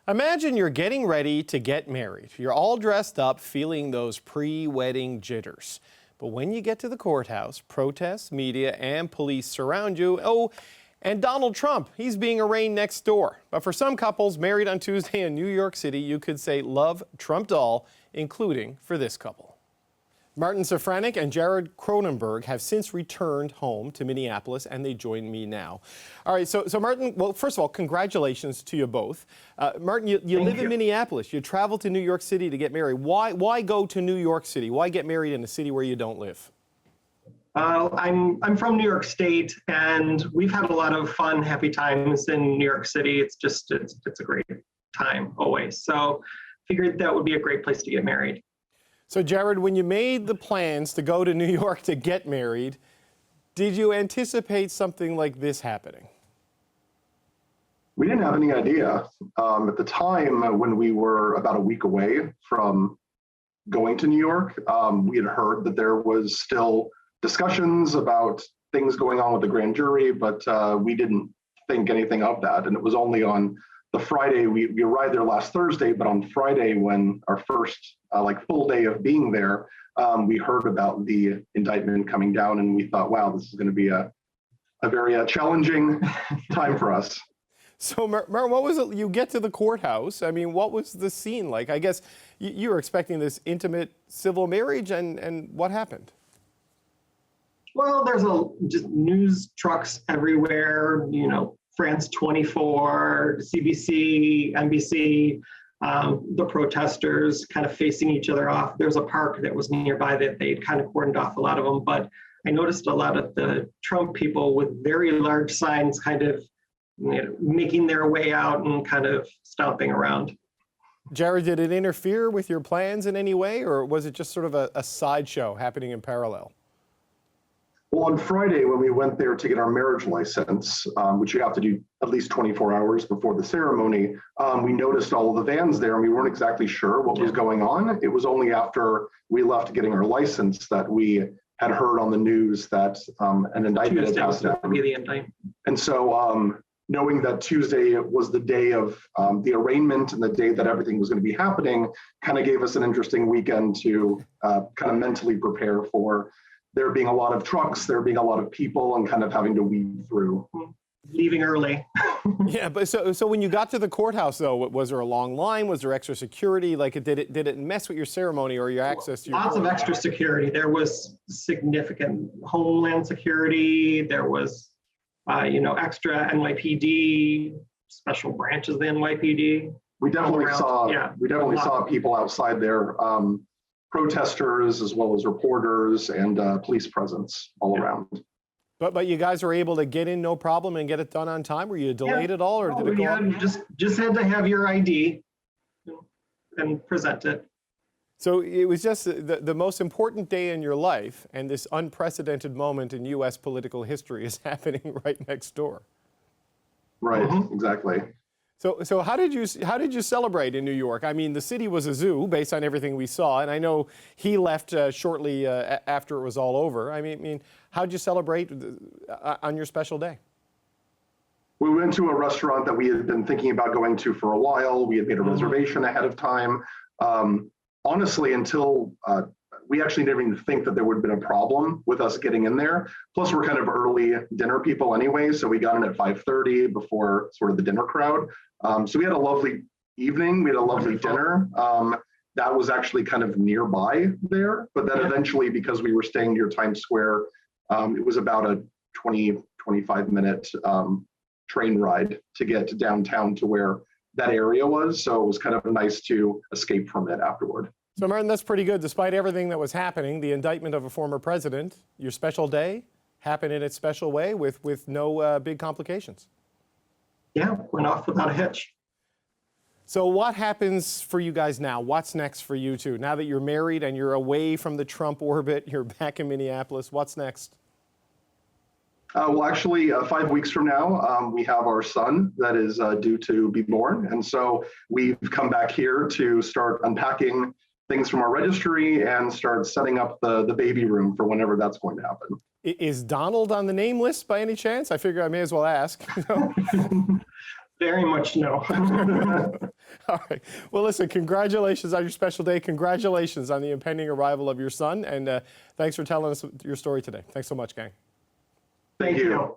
Imagine you're getting ready to get married. You're all dressed up, feeling those pre-wedding jitters. But when you get to the courthouse, protests, media, and police surround you. Oh, and Donald Trump, he's being arraigned next door. But for some couples married on Tuesday in New York City, you could say love trumped all, including for this couple. Martin Sefranek and Jared Kronenberg have since returned home to Minneapolis, and they join me now. All right, so Martin, well, first of all, congratulations to you both. Martin, you live in Minneapolis. You traveled to New York City to get married. Why go to New York City? Why get married in a city where you don't live? I'm from New York State, and we've had a lot of fun, happy times in New York City. It's a great time always. So figured that would be a great place to get married. So Jared, when you made the plans to go to New York to get married, did you anticipate something like this happening? We didn't have any idea. At the time, when we were about a week away from going to New York, we had heard that there was still discussions about things going on with the grand jury, but we didn't think anything of that. And it was only on the Friday, we arrived there last Thursday, but on Friday, when our first full day of being there, we heard about the indictment coming down, and we thought, wow, this is going to be a very challenging time for us. So, Martin, what was it? You get to the courthouse. I mean, what was the scene like? I guess you were expecting this intimate civil marriage, and what happened? Well, there's just news trucks everywhere, France 24, CBC, NBC, the protesters kind of facing each other off. There's a park that was nearby that they'd kind of cordoned off a lot of them, but I noticed a lot of the Trump people with very large signs kind of making their way out and kind of stomping around. Jared, did it interfere with your plans in any way, or was it just sort of a sideshow happening in parallel? Well, on Friday, when we went there to get our marriage license, which you have to do at least 24 hours before the ceremony, we noticed all of the vans there, and we weren't exactly sure what was going on. It was only after we left getting our license that we had heard on the news that an indictment had passed down. And so knowing that Tuesday was the day of the arraignment and the day that everything was going to be happening, kind of gave us an interesting weekend to kind of mentally prepare for there being a lot of trucks, there being a lot of people, and kind of having to weed through. Leaving early. Yeah, but so when you got to the courthouse, though, was there a long line? Was there extra security? Like, did it mess with your ceremony or your access to your Lots of extra security. There was significant Homeland Security. There was, extra NYPD, special branches of the NYPD. We definitely saw people outside there. Protesters as well as reporters and police presence all around. But you guys were able to get in no problem and get it done on time? Were you delayed at all, or did it go on? Just had to have your ID and present it. So it was just the most important day in your life, and this unprecedented moment in U.S. political history is happening right next door. Right, exactly. So how did you celebrate in New York? I mean, the city was a zoo based on everything we saw, and I know he left shortly after it was all over. I mean, how did you celebrate on your special day? We went to a restaurant that we had been thinking about going to for a while. We had made a reservation ahead of time. Honestly, until we actually didn't even think that there would have been a problem with us getting in there. Plus, we're kind of early dinner people anyway, so we got in at 5:30 before sort of the dinner crowd. So we had a lovely evening. We had a lovely dinner. That was actually kind of nearby there, but then eventually, because we were staying near Times Square, it was about a 25-minute train ride to get downtown to where that area was. So it was kind of nice to escape from it afterward. So Martin, that's pretty good. Despite everything that was happening, the indictment of a former president, your special day happened in its special way with no big complications. Yeah, went off without a hitch. So what happens for you guys now? What's next for you two? Now that you're married and you're away from the Trump orbit, you're back in Minneapolis, what's next? Well, actually, 5 weeks from now, we have our son that is due to be born. And so we've come back here to start unpacking things from our registry and start setting up the baby room for whenever that's going to happen. Is Donald on the name list by any chance? I figure I may as well ask. Very much no. All right. Well, listen, congratulations on your special day. Congratulations on the impending arrival of your son. And thanks for telling us your story today. Thanks so much, gang. Thank you.